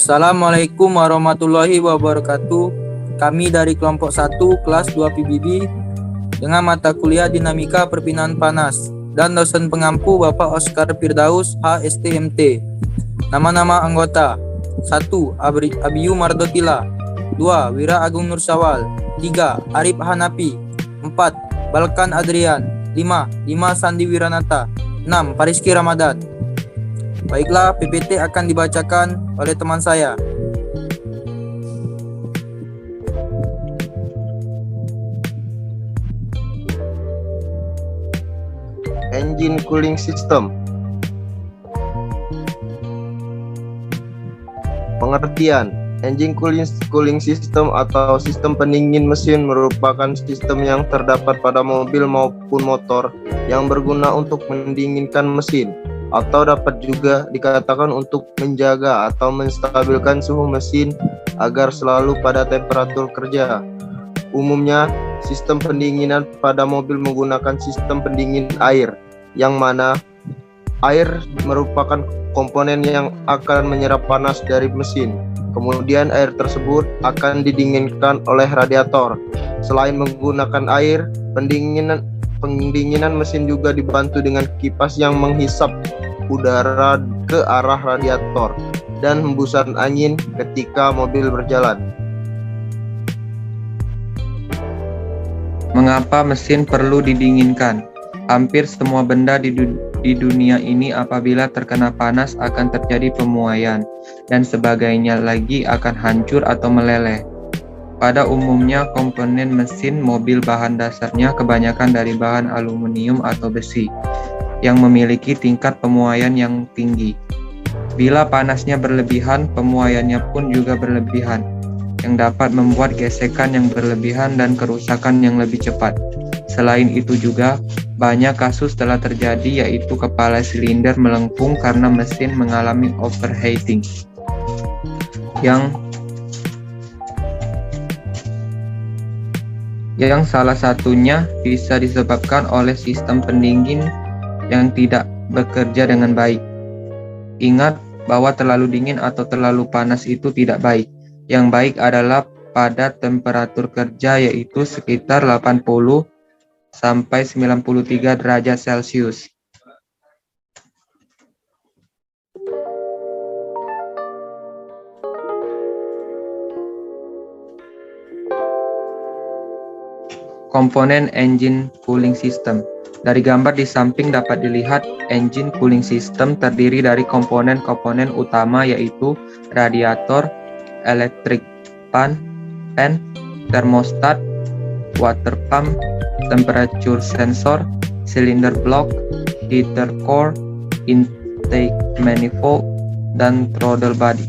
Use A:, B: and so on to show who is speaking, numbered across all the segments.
A: Assalamualaikum warahmatullahi wabarakatuh. Kami dari kelompok 1 kelas 2 PBB dengan mata kuliah Dinamika Perpindahan Panas dan dosen pengampu Bapak Oscar Firdaus HSTMT. Nama-nama anggota: 1. Abiyu Mardotila, 2. Wira Agung Nursawal, 3. Arif Hanafi, 4. Balkan Adrian, 5. Dimas Sandi Wiranata, 6. Pariski Ramadan. Baiklah, PPT akan dibacakan oleh teman saya.
B: Engine cooling system. Pengertian: engine cooling system atau sistem pendingin mesin merupakan sistem yang terdapat pada mobil maupun motor yang berguna untuk mendinginkan mesin, atau dapat juga dikatakan untuk menjaga atau menstabilkan suhu mesin agar selalu pada temperatur kerja. Umumnya, sistem pendinginan pada mobil menggunakan sistem pendingin air, yang mana air merupakan komponen yang akan menyerap panas dari mesin. Kemudian air tersebut akan didinginkan oleh radiator. Selain menggunakan air, pendinginan mesin juga dibantu dengan kipas yang menghisap udara ke arah radiator dan hembusan angin ketika mobil berjalan.
C: Mengapa mesin perlu didinginkan? Hampir semua benda di dunia ini apabila terkena panas akan terjadi pemuaian dan sebagainya lagi akan hancur atau meleleh. Pada umumnya komponen mesin mobil bahan dasarnya kebanyakan dari bahan aluminium atau besi yang memiliki tingkat pemuaian yang tinggi. Bila panasnya berlebihan, pemuaiannya pun juga berlebihan, yang dapat membuat gesekan yang berlebihan dan kerusakan yang lebih cepat. Selain itu juga, banyak kasus telah terjadi yaitu kepala silinder melengkung karena mesin mengalami overheating. Yang salah satunya bisa disebabkan oleh sistem pendingin yang tidak bekerja dengan baik. Ingat bahwa terlalu dingin atau terlalu panas itu tidak baik. Yang baik adalah pada temperatur kerja yaitu sekitar 80 sampai 93 derajat Celcius. Komponen engine cooling system. Dari gambar di samping dapat dilihat engine cooling system terdiri dari komponen-komponen utama yaitu radiator, electric fan, thermostat, water pump, temperature sensor, cylinder block, heater core, intake manifold, dan throttle body.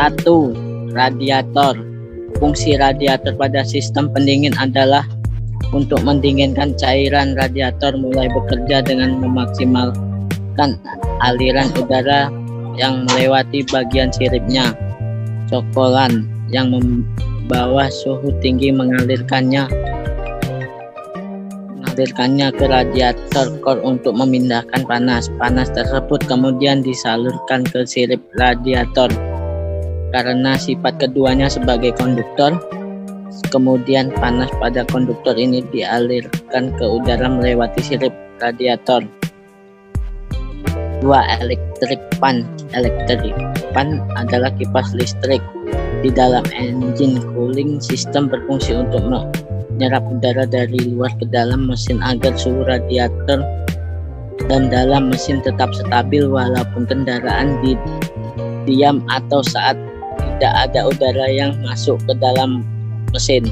D: Satu, radiator. Fungsi radiator pada sistem pendingin adalah untuk mendinginkan cairan. Radiator mulai bekerja dengan memaksimalkan aliran udara yang melewati bagian siripnya, cokolan yang membawa suhu tinggi mengalirkannya ke radiator core untuk memindahkan panas. Panas tersebut kemudian disalurkan ke sirip radiator. Karena sifat keduanya sebagai konduktor, kemudian panas pada konduktor ini dialirkan ke udara melewati sirip radiator. 2. Electric fan. Electric fan adalah kipas listrik di dalam engine cooling system, berfungsi untuk menyerap udara dari luar ke dalam mesin agar suhu radiator dan dalam mesin tetap stabil walaupun kendaraan diam atau saat tidak ada udara yang masuk ke dalam mesin.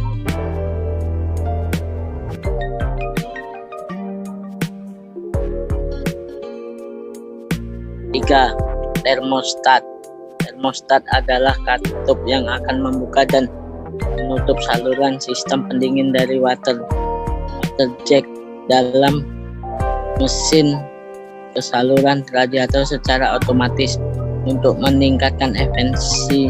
D: 3. Termostat. Termostat adalah katup yang akan membuka dan menutup saluran sistem pendingin dari water jet dalam mesin ke saluran radiator secara otomatis. untuk meningkatkan efisiensi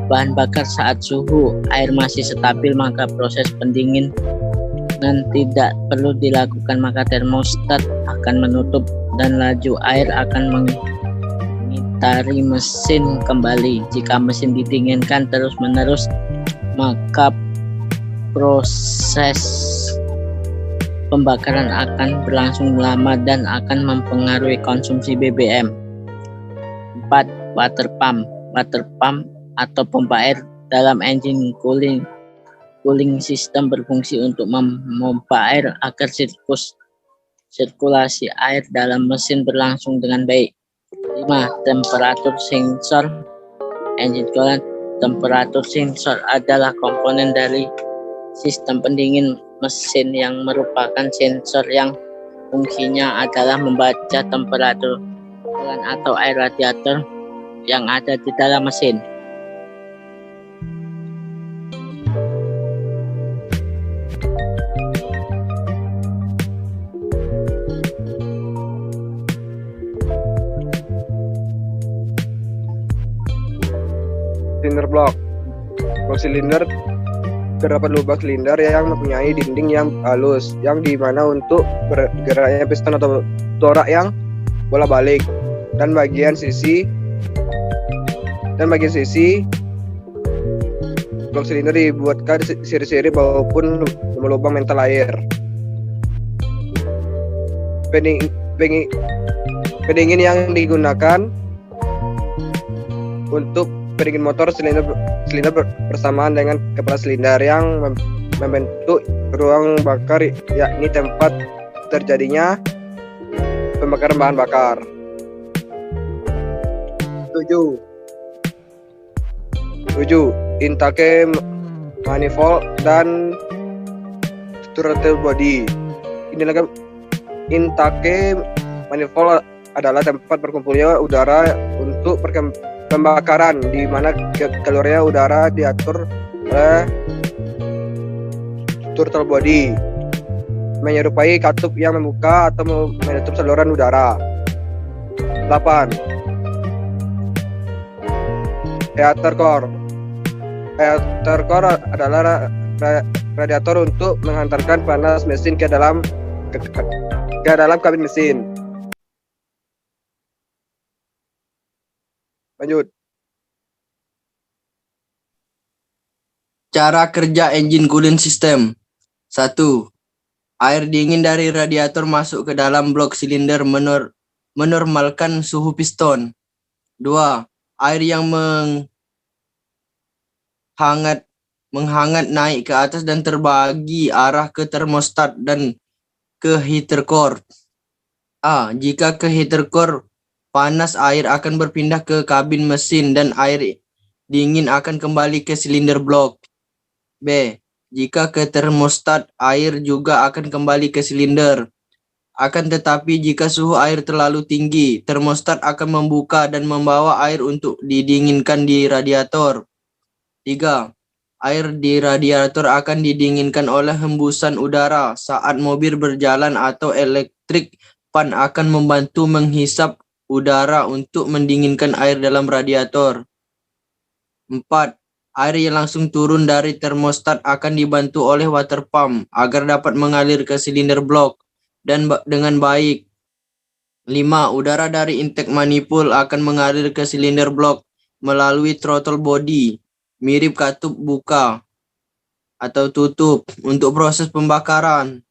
D: bahan bakar saat suhu air masih stabil, maka proses pendinginan tidak perlu dilakukan, maka termostat akan menutup dan laju air akan mengitari mesin kembali. Jika mesin didinginkan terus-menerus, maka proses pembakaran akan berlangsung lama dan akan mempengaruhi konsumsi BBM. 4. Water pump. Water pump atau pompa air dalam engine cooling system berfungsi untuk memompa air agar sirkulasi air dalam mesin berlangsung dengan baik. 5. Temperatur sensor engine coolant. Temperatur sensor adalah komponen dari sistem pendingin mesin yang merupakan sensor yang fungsinya adalah membaca temperatur coolant atau air radiator yang ada di dalam mesin.
E: Silinder blok silinder terdapat lubang silinder yang mempunyai dinding yang halus, yang dimana untuk bergeraknya piston atau torak yang bolak-balik, dan bagian sisi blok silinder dibuatkan siri-siri maupun lubang mental air. Pendingin yang digunakan untuk pendingin motor silinder bersamaan dengan kepala silinder yang membentuk ruang bakar, yakni tempat terjadinya pembakaran bahan bakar. 7. Intake manifold dan throttle body. Inilah intake manifold adalah tempat berkumpulnya udara untuk pembakaran, di mana keluarnya udara diatur oleh throttle body, menyerupai katup yang membuka atau menutup saluran udara. 8. Radiator core. Radiator core adalah radiator untuk menghantarkan panas mesin ke dalam kabin mesin. Lanjut.
F: Cara kerja engine cooling system. 1. Air dingin dari radiator masuk ke dalam blok silinder menormalkan suhu piston. 2. Air yang menghangat naik ke atas dan terbagi arah ke termostat dan ke heater core. A. Jika ke heater core, panas air akan berpindah ke kabin mesin dan air dingin akan kembali ke silinder blok. B. Jika ke termostat, air juga akan kembali ke silinder. Akan tetapi jika suhu air terlalu tinggi, termostat akan membuka dan membawa air untuk didinginkan di radiator. 3. Air di radiator akan didinginkan oleh hembusan udara saat mobil berjalan atau elektrik fan akan membantu menghisap udara untuk mendinginkan air dalam radiator. 4. Air yang langsung turun dari termostat akan dibantu oleh water pump agar dapat mengalir ke silinder blok dan dengan baik. 5. Udara dari intake manifold akan mengalir ke silinder blok melalui throttle body, mirip katup buka atau tutup untuk proses pembakaran.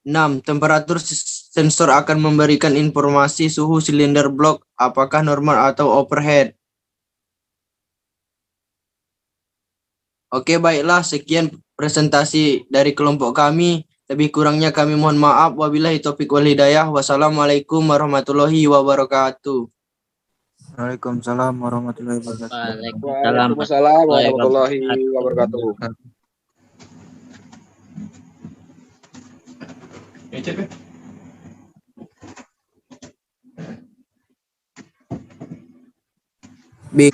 F: 6. Temperatur sensor akan memberikan informasi suhu silinder blok apakah normal atau overheat. Oke, baiklah, sekian presentasi dari kelompok kami. Lebih kurangnya kami mohon maaf. Wabillahi taufiq wal hidayah. Wassalamualaikum warahmatullahi wabarakatuh.
A: Waalaikumsalam warahmatullahi wabarakatuh.
E: Waalaikumsalam warahmatullahi wabarakatuh.
A: B.